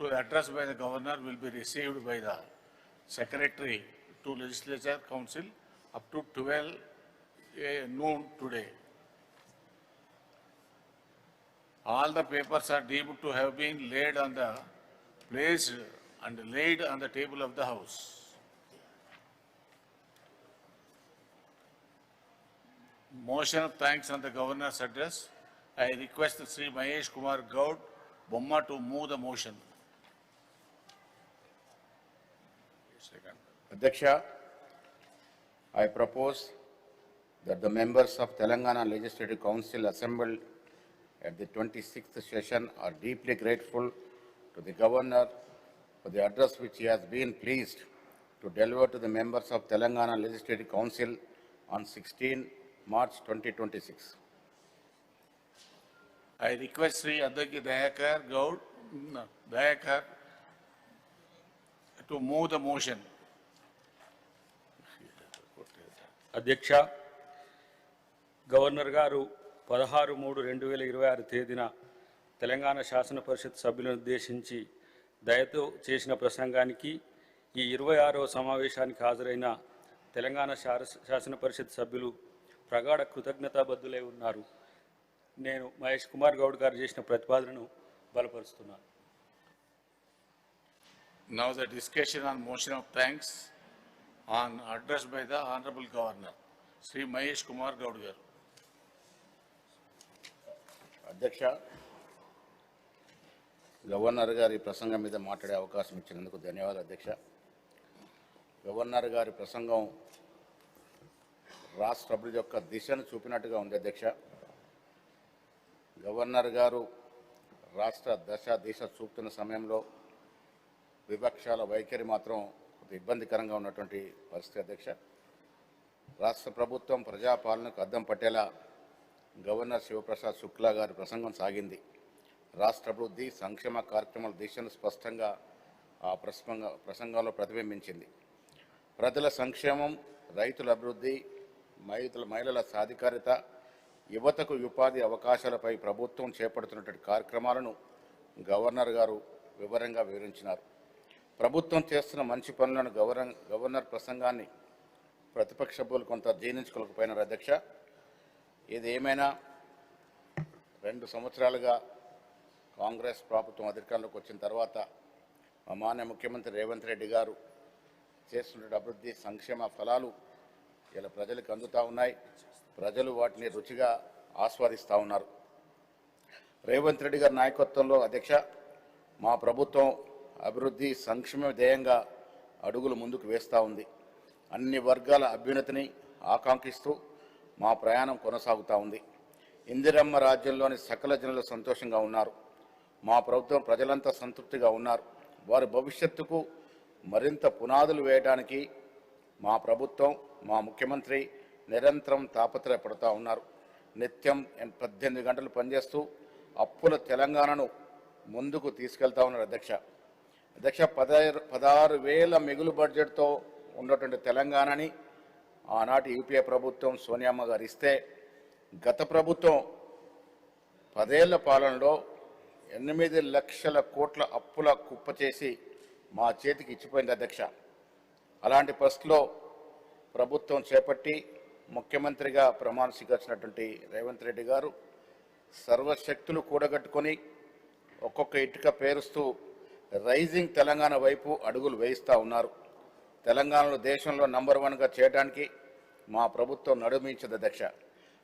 to the address by the Governor will be received by the Secretary to Legislature Council up to 12 noon today. All the papers are deemed to have been laid on the placed and laid on the table of the House. Motion of thanks on the Governor's address. I request Sri Mahesh Kumar Gaud, Bomma, to move the motion. Second. Adhyaksha, I propose that the members of Telangana Legislative Council assembled at the 26th session are deeply grateful to the Governor for the address which he has been pleased to deliver to the members of Telangana Legislative Council on 16 March 2026. I request Sri Adhaki Dayakar Gaud, Dayakar to move the motion. అధ్యక్ష, governor గారు 16/3/2026 తేదీన తెలంగాణ శాసన పరిషత్ సభ్యులను ఉద్దేశించి దయతో చేసిన ప్రసంగానికి ఈ 26వ సమావేశానికి హాజరైన తెలంగాణ శాసన పరిషత్ సభ్యులు ప్రగాఢ కృతజ్ఞతాబద్ధులై ఉన్నారు. నేను మహేష్ కుమార్ గౌడ్ గారు చేసిన ప్రతిపాదనను బలపరుస్తున్నాను. Now the discussion on motion of thanks on address by the Honorable Governor, Sri Mahesh Kumar Gaud garu. అధ్యక్ష, గవర్నర్ గారి ప్రసంగం మీద మాట్లాడే అవకాశం ఇచ్చినందుకు ధన్యవాదాలు అధ్యక్ష. గవర్నర్ గారి ప్రసంగం రాష్ట్ర అభివృద్ధి యొక్క దిశను చూపినట్టుగా ఉంది అధ్యక్ష. గవర్నర్ గారు రాష్ట్ర దిశ చూపుతున్న సమయంలో విపక్షాల వైఖరి మాత్రం కొంత ఇబ్బందికరంగా ఉన్నటువంటి పరిస్థితి అధ్యక్ష. రాష్ట్ర ప్రభుత్వం ప్రజాపాలనకు అద్దం పట్టేలా గవర్నర్ శివప్రసాద్ శుక్లా గారి ప్రసంగం సాగింది. రాష్ట్ర అభివృద్ధి సంక్షేమ కార్యక్రమాల దిశను స్పష్టంగా ఆ ప్రసంగంలో ప్రతిబింబించింది. ప్రజల సంక్షేమం, రైతుల అభివృద్ధి, మహిళల సాధికారిత, యువతకు ఉపాధి అవకాశాలపై ప్రభుత్వం చేపడుతున్నటువంటి కార్యక్రమాలను గవర్నర్ గారు వివరంగా వివరించినారు. ప్రభుత్వం చేస్తున్న మంచి పనులను గవర్నర్ ప్రసంగాన్ని ప్రతిపక్ష సభ్యులు కొంత జీర్ణించుకోలేకపోయినారు అధ్యక్ష. ఇది ఏమైనా 2 సంవత్సరాలుగా కాంగ్రెస్ ప్రభుత్వం అధికారంలోకి వచ్చిన తర్వాత మాన్య ముఖ్యమంత్రి రేవంత్ రెడ్డి గారు చేస్తున్న అభివృద్ధి సంక్షేమ ఫలాలు ఇలా ప్రజలకు అందుతూ ఉన్నాయి. ప్రజలు వాటిని రుచిగా ఆస్వాదిస్తూ ఉన్నారు. రేవంత్ రెడ్డి గారి నాయకత్వంలో అధ్యక్ష మా ప్రభుత్వం అభివృద్ధి సంక్షేమ ధ్యేయంగా అడుగులు ముందుకు వేస్తూ ఉంది. అన్ని వర్గాల అభ్యున్నతిని ఆకాంక్షిస్తూ మా ప్రయాణం కొనసాగుతూ ఉంది. ఇందిరమ్మ రాజ్యంలోని సకల జనులు సంతోషంగా ఉన్నారు. మా ప్రభుత్వం ప్రజలంతా సంతృప్తిగా ఉన్నారు. వారి భవిష్యత్తుకు మరింత పునాదులు వేయడానికి మా ప్రభుత్వం, మా ముఖ్యమంత్రి నిరంతరం తాపత్రయపడుతూ ఉన్నారు. నిత్యం 18 గంటలు పనిచేస్తూ అప్పుల తెలంగాణను ముందుకు తీసుకెళ్తా ఉన్నారు అధ్యక్ష. 16,000 మిగులు బడ్జెట్తో ఉన్నటువంటి తెలంగాణని ఆనాటి యూపీఏ ప్రభుత్వం సోనియామ్మ గారు ఇస్తే, గత ప్రభుత్వం 10 ఏళ్ల పాలనలో 8 లక్షల కోట్ల అప్పుల కుప్ప చేసి మా చేతికి ఇచ్చిపోయింది అధ్యక్ష. అలాంటి పరిస్థితిలో ప్రభుత్వం చేపట్టి ముఖ్యమంత్రిగా ప్రమాణ స్వీకరించినటువంటి రేవంత్ రెడ్డి గారు సర్వశక్తులు కూడగట్టుకొని ఒక్కొక్క ఇటుక పేరుస్తూ రైజింగ్ తెలంగాణ వైపు అడుగులు వేయిస్తూ ఉన్నారు. తెలంగాణలో దేశంలో నంబర్ 1గా చేయడానికి మా ప్రభుత్వం నడుమించదు అధ్యక్ష.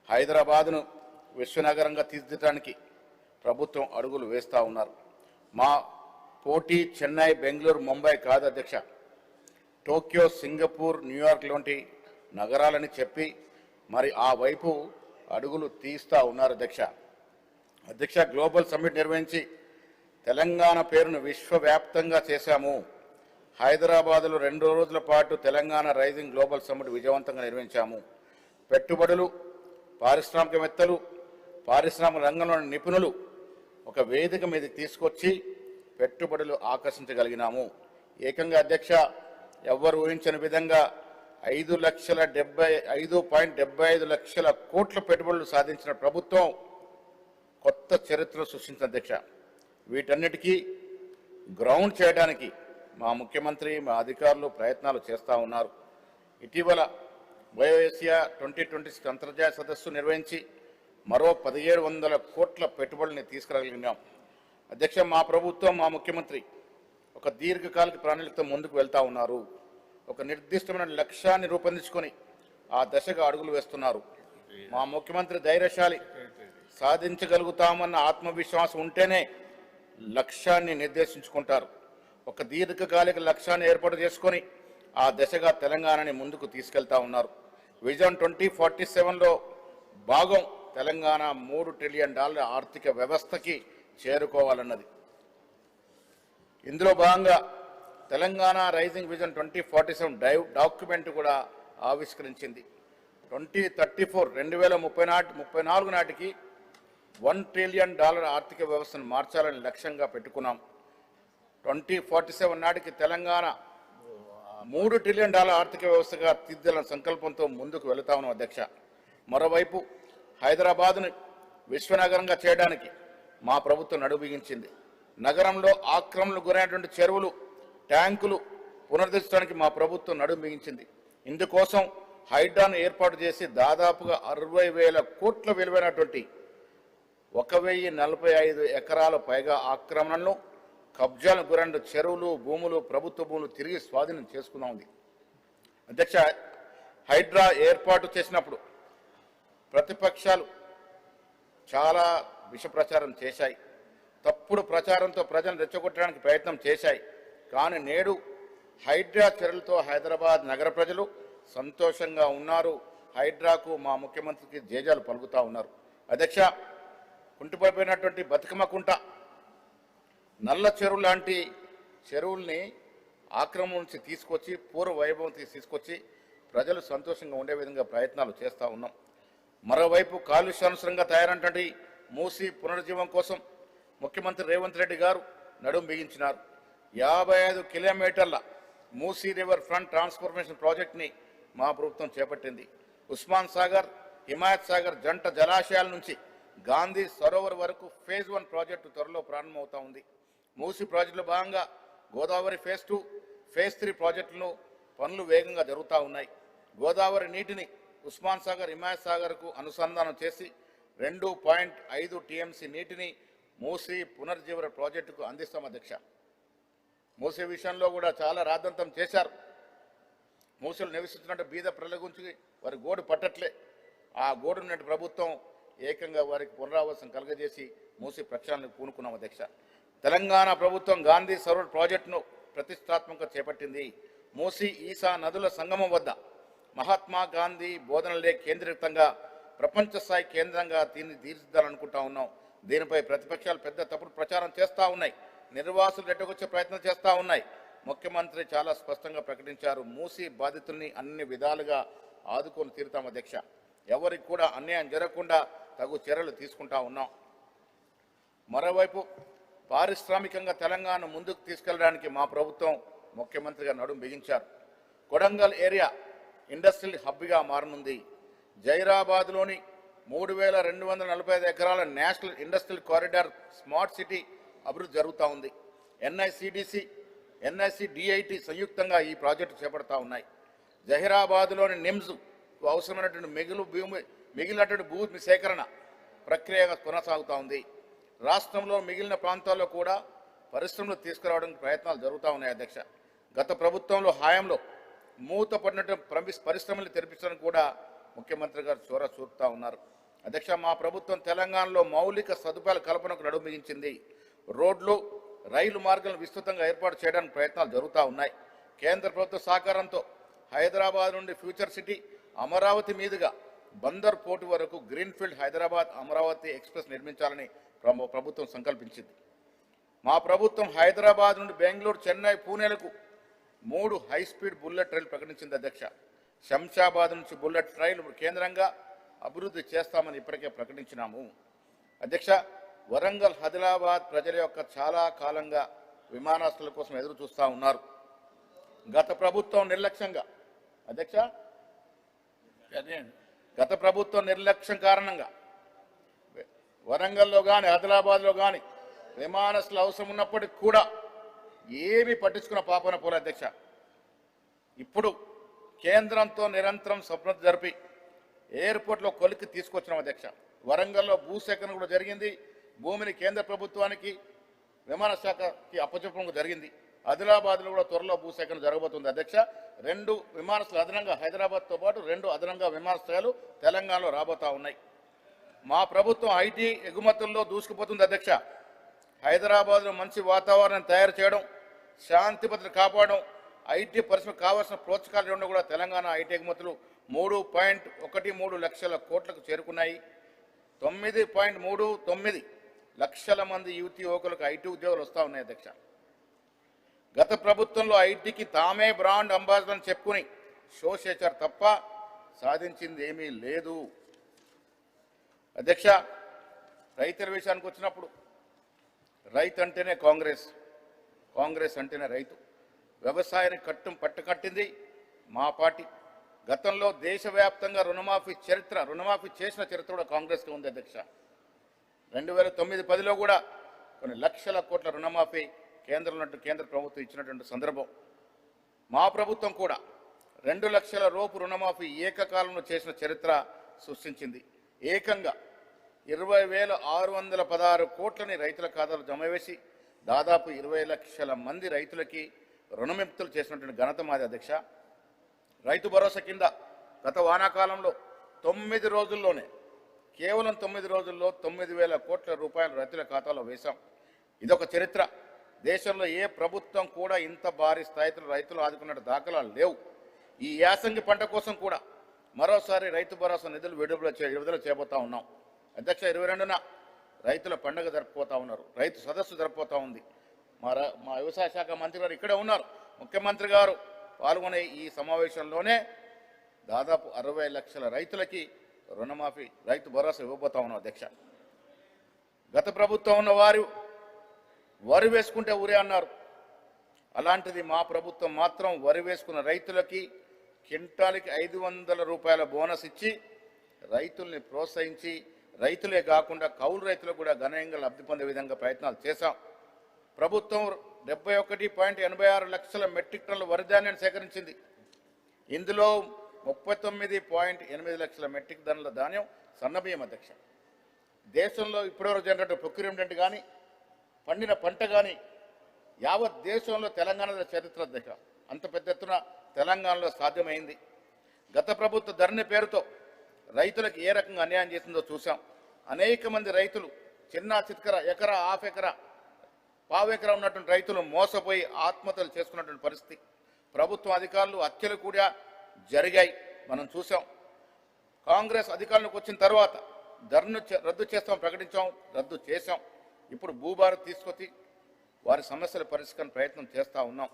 హైదరాబాద్ను విశ్వనగరంగా తీర్చిదిద్దడానికి ప్రభుత్వం అడుగులు వేస్తూ ఉన్నారు. మా పోటీ చెన్నై, బెంగళూరు, ముంబై కాదు అధ్యక్ష. టోక్యో, సింగపూర్, న్యూయార్క్ లాంటి నగరాలని చెప్పి మరి ఆ వైపు అడుగులు తీస్తూ ఉన్నారు అధ్యక్ష. గ్లోబల్ సమ్మిట్ నిర్వహించి తెలంగాణ పేరును విశ్వవ్యాప్తంగా చేశాము. హైదరాబాద్లో 2 రోజుల పాటు తెలంగాణ రైజింగ్ గ్లోబల్ సమ్మిట్ విజయవంతంగా నిర్వహించాము. పెట్టుబడులు, పారిశ్రామికవేత్తలు, పారిశ్రామిక రంగంలోని నిపుణులు ఒక వేదిక మీదకి తీసుకొచ్చి పెట్టుబడులు ఆకర్షించగలిగినాము. ఏకంగా అధ్యక్ష ఎవ్వరు ఊహించని విధంగా 5,75 లక్షల కోట్ల పెట్టుబడులు సాధించిన ప్రభుత్వం కొత్త చరిత్ర సృష్టించిన అధ్యక్ష. వీటన్నిటికీ గ్రౌండ్ చేయడానికి మా ముఖ్యమంత్రి మా అధికారులు ప్రయత్నాలు చేస్తూ ఉన్నారు. ఇటీవల బయోఏషియా 2026 అంతర్జాతీయ సదస్సు నిర్వహించి మరో 1700 కోట్ల పెట్టుబడుల్ని తీసుకురాగలిగినాం. అధ్యక్ష, మా ప్రభుత్వం మా ముఖ్యమంత్రి ఒక దీర్ఘకాలిక ప్రణాళికతో ముందుకు వెళ్తూ ఉన్నారు. ఒక నిర్దిష్టమైన లక్ష్యాన్ని రూపొందించుకొని ఆ దశగా అడుగులు వేస్తున్నారు. మా ముఖ్యమంత్రి ధైర్యశాలి, సాధించగలుగుతామన్న ఆత్మవిశ్వాసం ఉంటేనే లక్ష్యాన్ని నిర్దేశించుకుంటారు. ఒక దీర్ఘకాలిక లక్ష్యాన్ని ఏర్పాటు చేసుకొని ఆ దశగా తెలంగాణని ముందుకు తీసుకెళ్తా ఉన్నారు. విజన్ 2047లో భాగం తెలంగాణ $3 ట్రిలియన్ ఆర్థిక వ్యవస్థకి చేరుకోవాలన్నది. ఇందులో భాగంగా తెలంగాణ రైజింగ్ విజన్ 2047 డాక్యుమెంట్ కూడా ఆవిష్కరించింది. 2034 నాటికి $1 ట్రిలియన్ ఆర్థిక వ్యవస్థను మార్చాలని లక్ష్యంగా పెట్టుకున్నాం. 2047 నాటికి తెలంగాణ $3 ట్రిలియన్ ఆర్థిక వ్యవస్థగా తీర్చాలన్న సంకల్పంతో ముందుకు వెళుతా ఉన్నాం అధ్యక్ష. మరోవైపు హైదరాబాద్ను విశ్వనగరంగా చేయడానికి మా ప్రభుత్వం నడుబిగించింది. నగరంలో ఆక్రమణకు గురైనటువంటి చెరువులు, ట్యాంకులు పునరుద్ధరించడానికి మా ప్రభుత్వం నడుం బిగించింది. ఇందుకోసం హైడ్రాను ఏర్పాటు చేసి దాదాపుగా 60,000 కోట్ల విలువైనటువంటి 1,045 ఎకరాల పైగా ఆక్రమణలను, కబ్జాలకు గురైన చెరువులు, భూములు, ప్రభుత్వ భూములు తిరిగి స్వాధీనం చేసుకున్నా ఉంది. అధ్యక్ష, హైడ్రా ఏర్పాటు చేసినప్పుడు ప్రతిపక్షాలు చాలా విష ప్రచారం చేశాయి. తప్పుడు ప్రచారంతో ప్రజలను రెచ్చగొట్టడానికి ప్రయత్నం చేశాయి. కానీ నేడు హైడ్రా చర్యలతో హైదరాబాద్ నగర ప్రజలు సంతోషంగా ఉన్నారు. హైడ్రాకు మా ముఖ్యమంత్రికి జేజాలు పలుకుతూ ఉన్నారు. అధ్యక్ష, కుంటిపడిపోయినటువంటి బతుకమ్మ కుంట, నల్ల చెరువు లాంటి చెరువుల్ని ఆక్రమణ నుంచి తీసుకొచ్చి పూర్వ వైభవం తీసుకొచ్చి ప్రజలు సంతోషంగా ఉండే విధంగా ప్రయత్నాలు చేస్తూ ఉన్నాం. మరోవైపు కాలుష్యానుసరంగా తయారైనటువంటి మూసీ పునరుజ్జీవం కోసం ముఖ్యమంత్రి రేవంత్ రెడ్డి గారు నడుం బిగించినారు. 55 కిలోమీటర్ల మూసీ రివర్ ఫ్రంట్ ట్రాన్స్ఫర్మేషన్ ప్రాజెక్ట్ని మా ప్రభుత్వం చేపట్టింది. ఉస్మాన్ సాగర్, హిమాయత్ సాగర్ జంట జలాశయాల నుంచి గాంధీ సరోవర్ వరకు ఫేజ్ 1 ప్రాజెక్టు త్వరలో ప్రారంభమవుతా ఉంది. మూసీ ప్రాజెక్టులో భాగంగా గోదావరి ఫేజ్ 2, ఫేజ్ 3 ప్రాజెక్టులను పనులు వేగంగా జరుగుతూ ఉన్నాయి. గోదావరి నీటిని ఉస్మాన్ సాగర్, హిమాయత్ సాగర్కు అనుసంధానం చేసి 2.5 టీఎంసీ నీటిని మూసీ పునర్జీవన ప్రాజెక్టుకు అందిస్తాం అధ్యక్ష. మూసీ విషయంలో కూడా చాలా రాద్ధాంతం చేశారు. మూసీలు నివసిస్తున్నట్టు బీద ప్రజల గురించి వారి గోడు పట్టట్లే. ఆ గోడు ఉన్నట్టు ప్రభుత్వం ఏకంగా వారికి పునరావాసం కలగజేసి మూసీ ప్రక్షాళనకు పూనుకున్నాం అధ్యక్ష. తెలంగాణ ప్రభుత్వం గాంధీ సరోవర్ ప్రాజెక్టును ప్రతిష్టాత్మకంగా చేపట్టింది. మూసీ, ఈసా నదుల సంగమం వద్ద మహాత్మా గాంధీ బోధనలే కేంద్రీకృతంగా ప్రపంచ స్థాయి కేంద్రంగా దీన్ని తీర్చిదిద్దాలనుకుంటా ఉన్నాం. దీనిపై ప్రతిపక్షాలు పెద్ద తప్పుడు ప్రచారం చేస్తూ ఉన్నాయి. నిర్వాసులు రెట్టగొచ్చే ప్రయత్నం చేస్తూ ఉన్నాయి. ముఖ్యమంత్రి చాలా స్పష్టంగా ప్రకటించారు, మూసీ బాధితుల్ని అన్ని విధాలుగా ఆదుకొని తీరుతాం అధ్యక్ష. ఎవరికి కూడా అన్యాయం జరగకుండా తగు చర్యలు తీసుకుంటా ఉన్నాం. మరోవైపు పారిశ్రామికంగా తెలంగాణ ముందుకు తీసుకెళ్లడానికి మా ప్రభుత్వం ముఖ్యమంత్రిగా నడుం బిగించారు. కొడంగల్ ఏరియా ఇండస్ట్రియల్ హబ్గా మారనుంది. జైరాబాద్లోని 3,245 ఎకరాల national industrial corridor smart city అభివృద్ధి జరుగుతూ ఉంది. ఎన్ఐసిడిసి, ఎన్ఐసిడిఐటి సంయుక్తంగా ఈ ప్రాజెక్టు చేపడతా ఉన్నాయి. జహీరాబాద్లోని నిమ్స్ అవసరమైనటువంటి మిగిలినటువంటి భూమి సేకరణ ప్రక్రియ కొనసాగుతూ ఉంది. రాష్ట్రంలో మిగిలిన ప్రాంతాల్లో కూడా పరిశ్రమలు తీసుకురావడానికి ప్రయత్నాలు జరుగుతూ ఉన్నాయి అధ్యక్ష. గత ప్రభుత్వంలో హయాంలో మూతపడినటువంటి పరిశ్రమలు తెరిపించడానికి కూడా ముఖ్యమంత్రి గారు చొరవ చూపుతూ ఉన్నారు. అధ్యక్ష, మా ప్రభుత్వం తెలంగాణలో మౌలిక సదుపాయాల కల్పనకు నడుం బిగించింది. రోడ్లు, రైలు మార్గాలను విస్తృతంగా ఏర్పాటు చేయడానికి ప్రయత్నాలు జరుగుతూ ఉన్నాయి. కేంద్ర ప్రభుత్వ సహకారంతో హైదరాబాద్ నుండి ఫ్యూచర్ సిటీ అమరావతి మీదుగా బందర్ పోర్టు వరకు గ్రీన్ఫీల్డ్ హైదరాబాద్ అమరావతి ఎక్స్ప్రెస్ నిర్మించాలని ప్రభుత్వం సంకల్పించింది. మా ప్రభుత్వం హైదరాబాద్ నుండి బెంగళూరు, చెన్నై, పూణేలకు 3 హైస్పీడ్ బుల్లెట్ రైలు ప్రకటించింది అధ్యక్ష. శంషాబాద్ నుంచి బుల్లెట్ రైలు కేంద్రంగా అభివృద్ధి చేస్తామని ఇప్పటికే ప్రకటించినాము అధ్యక్ష. వరంగల్, ఆదిలాబాద్ ప్రజల యొక్క చాలా కాలంగా విమానాశ్రయాల కోసం ఎదురు చూస్తూ ఉన్నారు. గత ప్రభుత్వం నిర్లక్ష్యంగా అధ్యక్ష, గత ప్రభుత్వం నిర్లక్ష్యం కారణంగా వరంగల్లో కానీ ఆదిలాబాద్లో కానీ విమానాశ్రయాలు అవసరం ఉన్నప్పటికీ కూడా ఏమీ పట్టించుకున్న పాపన పోలే అధ్యక్ష. ఇప్పుడు కేంద్రంతో నిరంతరం సంప్రదింపులు జరిపి ఎయిర్పోర్ట్లో కొలిక్కి తీసుకొచ్చినాం అధ్యక్ష. వరంగల్లో భూసేకరణ కూడా జరిగింది. భూమిని కేంద్ర ప్రభుత్వానికి విమాన శాఖకి అప్పచెప్పడం జరిగింది. ఆదిలాబాద్లో కూడా త్వరలో భూసేకరణ జరగబోతుంది అధ్యక్ష. 2 విమానాశ్రయాలు అదనంగా హైదరాబాద్తో పాటు 2 అదనంగా విమానాశ్రయాలు తెలంగాణలో రాబోతా ఉన్నాయి. మా ప్రభుత్వం ఐటీ ఎగుమతుల్లో దూసుకుపోతుంది అధ్యక్ష. హైదరాబాద్లో మంచి వాతావరణం తయారు చేయడం, శాంతి భద్రత కాపాడడం, ఐటీ పరిశ్రమకు కావాల్సిన ప్రోత్సాహాలు ఇవ్వడం కూడా తెలంగాణ ఐటీ ఎగుమతులు 3.13 లక్షల కోట్లకు చేరుకున్నాయి. 9.39 లక్షల మంది యువకులకు ఐటీ ఉద్యోగాలు వస్తూ ఉన్నాయి అధ్యక్ష. గత ప్రభుత్వంలో ఐటీకి తామే బ్రాండ్ అంబాసిడర్ అని చెప్పుకుని షో చేశారు తప్ప సాధించింది ఏమీ లేదు అధ్యక్ష. రైతుల విషయానికి వచ్చినప్పుడు రైతు అంటేనే కాంగ్రెస్, కాంగ్రెస్ అంటేనే రైతు. వ్యవసాయాన్ని పట్టుకట్టింది మా పార్టీ. గతంలో దేశవ్యాప్తంగా రుణమాఫీ చేసిన చరిత్ర కూడా కాంగ్రెస్కి ఉంది అధ్యక్ష. 2009-10లో కూడా కొన్ని లక్షల కోట్ల రుణమాఫీ కేంద్ర ప్రభుత్వం ఇచ్చినటువంటి సందర్భం. మా ప్రభుత్వం కూడా 2 లక్షల రూపు రుణమాఫీ ఏకకాలంలో చేసిన చరిత్ర సృష్టించింది. ఏకంగా 20,616 కోట్లని రైతుల ఖాతాలో జమ వేసి దాదాపు 20 లక్షల మంది రైతులకి రుణవిముక్తులు చేసినటువంటి ఘనత మాది అధ్యక్ష. రైతు భరోసా కింద గత వానాకాలంలో 9 రోజుల్లోనే కేవలం 9 రోజుల్లో 9,000 కోట్ల రూపాయలు రైతుల ఖాతాలో వేశాం. ఇదొక చరిత్ర. దేశంలో ఏ ప్రభుత్వం కూడా ఇంత భారీ స్థాయిలో రైతులు ఆదుకున్న దాఖలాలు లేవు. ఈ యాసంగి పంట కోసం కూడా మరోసారి రైతు భరోసా నిధులు విడుదల చేయబోతా ఉన్నాం అధ్యక్ష. 22న రైతుల పండుగ జరుపుకోతా ఉన్నారు. రైతు సదస్సు జరుపుకోతా ఉంది. మా వ్యవసాయ శాఖ మంత్రి గారు ఇక్కడే ఉన్నారు. ముఖ్యమంత్రి గారు పాల్గొనే ఈ సమావేశంలోనే దాదాపు 60 లక్షల రైతులకి రుణమాఫీ రైతు భరోసా ఇవ్వబోతా ఉన్నాం అధ్యక్ష. గత ప్రభుత్వం ఉన్న వారు వరి వేసుకుంటే ఊరే అన్నారు. అలాంటిది మా ప్రభుత్వం మాత్రం వరి వేసుకున్న రైతులకి క్వింటాల్కి 500 రూపాయల బోనస్ ఇచ్చి రైతుల్ని ప్రోత్సహించి రైతులే కాకుండా కౌలు రైతులకు కూడా గణనీయంగా లబ్ధి పొందే విధంగా ప్రయత్నాలు చేశాం. ప్రభుత్వం 71.86 లక్షల మెట్రిక్ టన్నుల వరి ధాన్యాన్ని సేకరించింది. ఇందులో 39.8 లక్షల మెట్రిక్ టన్నుల ధాన్యం సన్నబియ్యం అధ్యక్ష. దేశంలో ఇప్పటివరకు జరిగినటువంటి ప్రొక్యూర్మెంట్ కానీ పండిన పంట కానీ యావత్ దేశంలో తెలంగాణలో చరిత్ర అధ్యక్ష. అంత పెద్ద ఎత్తున తెలంగాణలో సాధ్యమైంది. గత ప్రభుత్వ ధరణి పేరుతో రైతులకు ఏ రకంగా అన్యాయం చేసిందో చూసాం. అనేక మంది రైతులు చిన్న చిత్కర ఎకరా హాఫ్ ఎకరా పావు ఎకరా ఉన్నటువంటి రైతులు మోసపోయి ఆత్మహత్యలు చేసుకున్నటువంటి పరిస్థితి. ప్రభుత్వం అధికారులు హత్యలు కూడా జరిగాయి, మనం చూసాం. కాంగ్రెస్ అధికారంలోకి వచ్చిన తర్వాత ధరను రద్దు చేస్తాం ప్రకటించాం, రద్దు చేశాం. ఇప్పుడు భూభారత్ తీసుకొచ్చి వారి సమస్యల పరిష్కారం ప్రయత్నం చేస్తూ ఉన్నాం.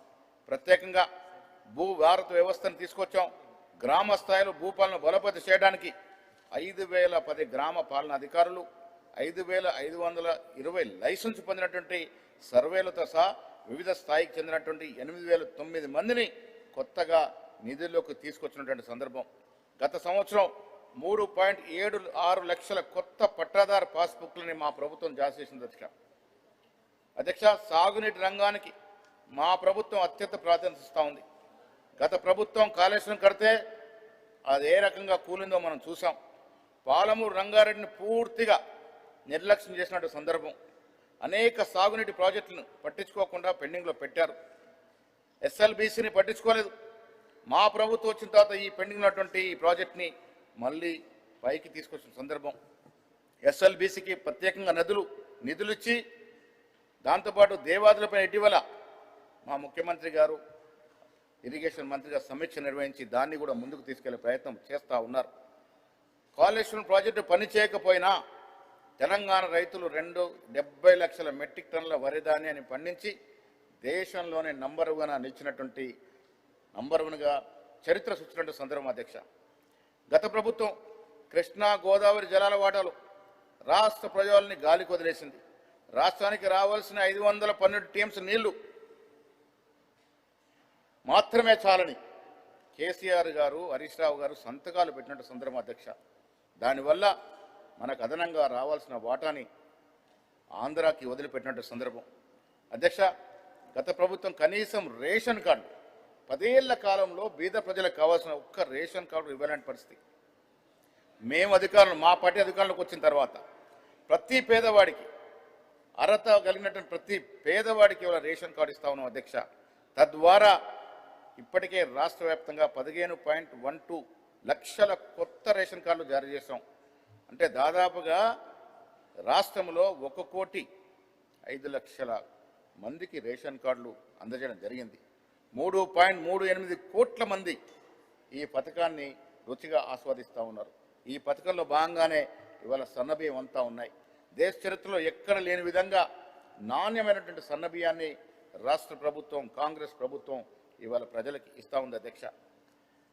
ప్రత్యేకంగా భూభారత్ వ్యవస్థను తీసుకొచ్చాం. గ్రామ స్థాయిలో భూపాలన బలోపేతం చేయడానికి 5,010 గ్రామ పాలన అధికారులు, 5,520 లైసెన్స్ పొందినటువంటి సర్వేలతో సహా వివిధ స్థాయికి చెందినటువంటి 8,009 మందిని కొత్తగా నిధుల్లోకి తీసుకొచ్చినటువంటి సందర్భం. గత సంవత్సరం 3.76 లక్షల కొత్త పట్టాదారు పాస్బుక్లని మా ప్రభుత్వం జారీ చేసింది అధ్యక్ష. సాగునీటి రంగానికి మా ప్రభుత్వం అత్యంత ప్రాధాన్యత ఇస్తూ ఉంది. గత ప్రభుత్వం కాళేశ్వరం కడితే అది ఏ రకంగా కూలిందో మనం చూసాం. పాలమూరు రంగారెడ్డిని పూర్తిగా నిర్లక్ష్యం చేసినట్టు సందర్భం. అనేక సాగునీటి ప్రాజెక్టులను పట్టించుకోకుండా పెండింగ్లో పెట్టారు. ఎస్ఎల్బీసీని పట్టించుకోలేదు. మా ప్రభుత్వం వచ్చిన తర్వాత ఈ పెండింగ్ ఉన్నటువంటి ఈ ప్రాజెక్ట్ని మళ్ళీ పైకి తీసుకొచ్చిన సందర్భం. ఎస్ఎల్బీసీకి ప్రత్యేకంగా నిధులు ఇచ్చి దాంతోపాటు దేవాదులపై ఇటీవల మా ముఖ్యమంత్రి గారు ఇరిగేషన్ మంత్రిగా సమీక్ష నిర్వహించి దాన్ని కూడా ముందుకు తీసుకెళ్లే ప్రయత్నం చేస్తూ ఉన్నారు. కాళేశ్వరం ప్రాజెక్టు పని చేయకపోయినా తెలంగాణ రైతులు 70 లక్షల మెట్రిక్ టన్నుల వరి ధాన్యాన్ని పండించి దేశంలోనే నంబర్ 1గా చరిత్ర సృష్టించిన సందర్భం అధ్యక్ష. గత ప్రభుత్వం కృష్ణా గోదావరి జలాల వాటాలు రాష్ట్ర ప్రజల్ని గాలికి వదిలేసింది. రాష్ట్రానికి రావాల్సిన 512 టీఎంసీ నీళ్లు మాత్రమే చాలని కేసీఆర్ గారు హరీష్ రావు గారు సంతకాలు పెట్టినట్టు సందర్భం అధ్యక్ష. దానివల్ల మనకు అదనంగా రావాల్సిన వాటాని ఆంధ్రాకి వదిలిపెట్టినట్టు సందర్భం అధ్యక్ష. గత ప్రభుత్వం కనీసం రేషన్ కార్డు 10 ఏళ్ల కాలంలో బీద ప్రజలకు కావాల్సిన ఒక్క రేషన్ కార్డు ఇవ్వలేని పరిస్థితి. మేము అధికారులు మా పార్టీ అధికారంలోకి వచ్చిన తర్వాత ప్రతి పేదవాడికి అర్హత కలిగినటువంటి ప్రతి పేదవాడికి ఇవాళ రేషన్ కార్డు ఇస్తా ఉన్నాం అధ్యక్ష. తద్వారా ఇప్పటికే రాష్ట్ర వ్యాప్తంగా 15.12 లక్షల కొత్త రేషన్ కార్డులు జారీ చేశాం. అంటే దాదాపుగా రాష్ట్రంలో 1,05,00,000 మందికి రేషన్ కార్డులు అందజేయడం జరిగింది. 3.38 కోట్ల మంది ఈ పథకాన్ని రుచిగా ఆస్వాదిస్తూ ఉన్నారు. ఈ పథకంలో భాగంగానే ఇవాళ సన్నబియ్యం అంతా ఉన్నాయి. దేశ చరిత్రలో ఎక్కడ లేని విధంగా నాణ్యమైనటువంటి సన్నబియ్యాన్ని రాష్ట్ర ప్రభుత్వం కాంగ్రెస్ ప్రభుత్వం ఇవాళ ప్రజలకి ఇస్తూ ఉంది అధ్యక్ష.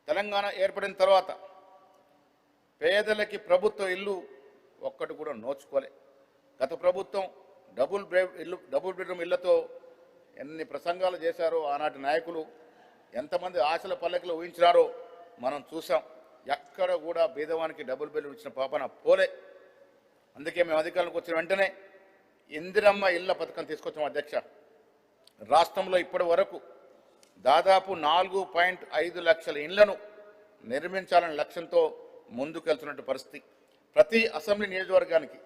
తెలంగాణ ఏర్పడిన తర్వాత పేదలకి ప్రభుత్వ ఇల్లు ఒక్కటి కూడా నోచుకోలే. గత ప్రభుత్వం డబుల్ బెడ్రూమ్ ఇళ్లతో ఎన్ని ప్రసంగాలు చేశారో ఆనాటి నాయకులు, ఎంతమంది ఆశల పల్లకిలో ఊహించినారో మనం చూసాం. ఎక్కడ కూడా పేదవానికి డబుల్ బెడ్రూమ్ ఇచ్చిన పాపన పోలే. అందుకే మేము అధికారంలోకి వచ్చిన వెంటనే ఇందిరమ్మ ఇళ్ల పథకం తీసుకొచ్చాం అధ్యక్ష. రాష్ట్రంలో ఇప్పటి వరకు దాదాపు 4.5 లక్షల ఇళ్లను నిర్మించాలనే లక్ష్యంతో ముందుకెళ్తున్నటువంటి పరిస్థితి. ప్రతి అసెంబ్లీ నియోజకవర్గానికి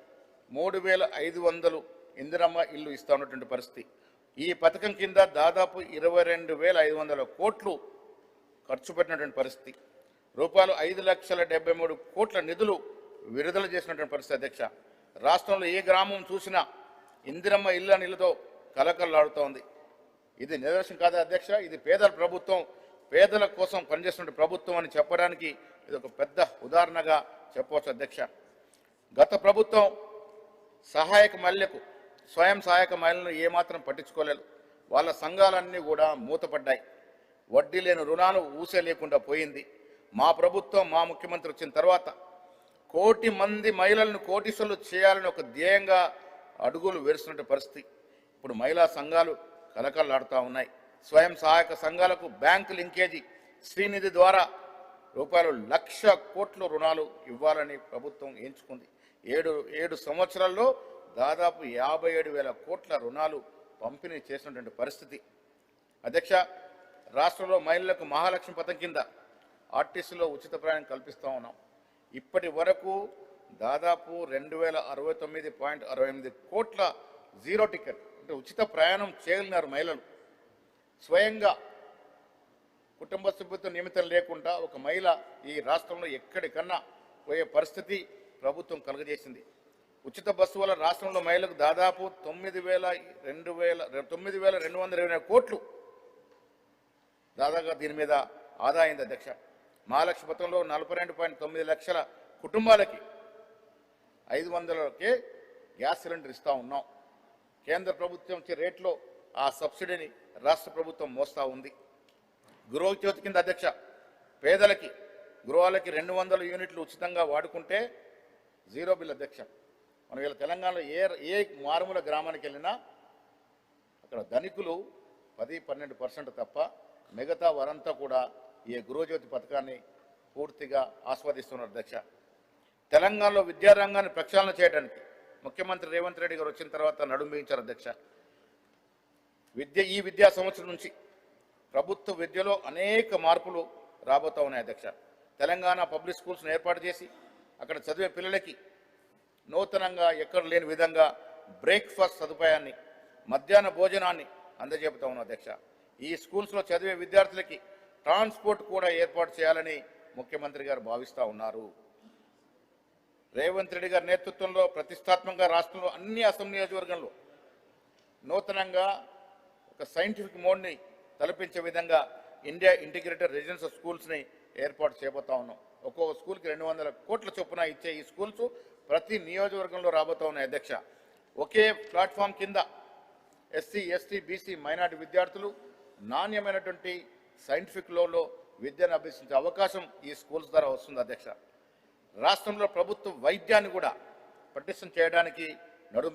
3,500 ఇందిరమ్మ ఇల్లు ఇస్తా ఉన్నటువంటి పరిస్థితి. ఈ పథకం కింద దాదాపు 22,500 కోట్లు ఖర్చు పెట్టినటువంటి పరిస్థితి. రూపాయలు 5,73 కోట్ల నిధులు విడుదల చేసినటువంటి పరిస్థితి అధ్యక్ష. రాష్ట్రంలో ఏ గ్రామం చూసినా ఇందిరమ్మ ఇళ్ళ నీళ్ళతో కలకలలాడుతోంది. ఇది నిదర్శనం కాదా అధ్యక్ష? ఇది పేదల ప్రభుత్వం, పేదల కోసం పనిచేస్తున్న ప్రభుత్వం అని చెప్పడానికి ఇది ఒక పెద్ద ఉదాహరణగా చెప్పవచ్చు అధ్యక్ష. గత ప్రభుత్వం సహాయక మహిళలకు స్వయం సహాయక మహిళలను ఏమాత్రం పట్టించుకోలేదు. వాళ్ళ సంఘాలన్నీ కూడా మూతపడ్డాయి. వడ్డీ లేని రుణాలు ఊసే లేకుండా పోయింది. మా ప్రభుత్వం మా ముఖ్యమంత్రి వచ్చిన తర్వాత 1 కోటి మంది మహిళలను కోటీశ్వరులు చేయాలని ఒక ధ్యేయంగా అడుగులు వేస్తున్న పరిస్థితి. ఇప్పుడు మహిళా సంఘాలు కలకలలాడుతూ ఉన్నాయి. స్వయం సహాయక సంఘాలకు బ్యాంకు లింకేజీ శ్రీనిధి ద్వారా రూపాయలు 1,00,000 కోట్ల రుణాలు ఇవ్వాలని ప్రభుత్వం ఎంచుకుంది. 7 సంవత్సరాల్లో దాదాపు 57,000 కోట్ల రుణాలు పంపిణీ చేసినటువంటి పరిస్థితి అధ్యక్ష. రాష్ట్రంలో మహిళలకు మహాలక్ష్మి పథకం కింద ఆర్టీసీలో ఉచిత ప్రయాణం కల్పిస్తూ ఉన్నాం. ఇప్పటి వరకు దాదాపు 2,069.68 కోట్ల జీరో టికెట్ అంటే ఉచిత ప్రయాణం చేయగలిగినారు మహిళలు. స్వయంగా కుటుంబ సభ్యులతో నియమితం లేకుండా ఒక మహిళ ఈ రాష్ట్రంలో ఎక్కడికన్నా పోయే పరిస్థితి ప్రభుత్వం కలుగజేసింది. ఉచిత బస్సు వల్ల రాష్ట్రంలో మహిళలకు దాదాపు 9,220 కోట్లు దాదాపుగా దీని మీద ఆదా అయింది అధ్యక్ష. మహాలక్ష్మి పథకంలో 42.9 లక్షల కుటుంబాలకి 500కే గ్యాస్ సిలిండర్ ఇస్తూ ఉన్నాం. కేంద్ర ప్రభుత్వం ఇచ్చే రేట్లో ఆ సబ్సిడీని రాష్ట్ర ప్రభుత్వం మోస్తూ ఉంది. గృహజ్యోతి కింద అధ్యక్ష పేదలకి గృహాలకి 200 యూనిట్లు ఉచితంగా వాడుకుంటే జీరో బిల్ అధ్యక్ష. మనం ఇలా తెలంగాణలో ఏ మారుమూల గ్రామానికి వెళ్ళినా అక్కడ ధనికులు 10-12% తప్ప మిగతా వారంతా కూడా ఈ గృహజ్యోతి పథకాన్ని పూర్తిగా ఆస్వాదిస్తున్నారు అధ్యక్ష. తెలంగాణలో విద్యారంగాన్ని ప్రక్షాళన చేయడానికి ముఖ్యమంత్రి రేవంత్ రెడ్డి గారు వచ్చిన తర్వాత నడుం బిగించారు అధ్యక్ష. ఈ విద్యా సంవత్సరం నుంచి ప్రభుత్వ విద్యలో అనేక మార్పులు రాబోతూ ఉన్నాయి అధ్యక్ష. తెలంగాణ పబ్లిక్ స్కూల్స్ను ఏర్పాటు చేసి అక్కడ చదివే పిల్లలకి నూతనంగా ఎక్కడ లేని విధంగా బ్రేక్ఫాస్ట్ సదుపాయాన్ని, మధ్యాహ్న భోజనాన్ని అందజేపుతా ఉన్నాం అధ్యక్ష. ఈ స్కూల్స్లో చదివే విద్యార్థులకి ట్రాన్స్పోర్ట్ కూడా ఏర్పాటు చేయాలని ముఖ్యమంత్రి గారు భావిస్తూ ఉన్నారు. రేవంత్ రెడ్డి గారి నేతృత్వంలో ప్రతిష్టాత్మకంగా రాష్ట్రంలో అన్ని అసెంబ్లీ నియోజకవర్గంలో నూతనంగా ఒక సైంటిఫిక్ మోడ్ని తలపించే విధంగా ఇండియా ఇంటిగ్రేటెడ్ రెసిడెన్షియల్ స్కూల్స్ని ఏర్పాటు చేయబోతా ఉన్నాం. ఒక్కొక్క స్కూల్కి 200 కోట్ల చొప్పున ఇచ్చే ఈ స్కూల్స్ ప్రతి నియోజకవర్గంలో రాబోతా ఉన్నాయి అధ్యక్ష. ఒకే ప్లాట్ఫామ్ కింద ఎస్సీ, ఎస్టీ, బీసీ, మైనార్టీ విద్యార్థులు నాణ్యమైనటువంటి సైంటిఫిక్ లోలో విద్యను అభ్యసించే అవకాశం ఈ స్కూల్స్ ద్వారా వస్తుంది అధ్యక్ష. రాష్ట్రంలో ప్రభుత్వ వైద్యాన్ని కూడా పటిష్టం చేయడానికి నడుం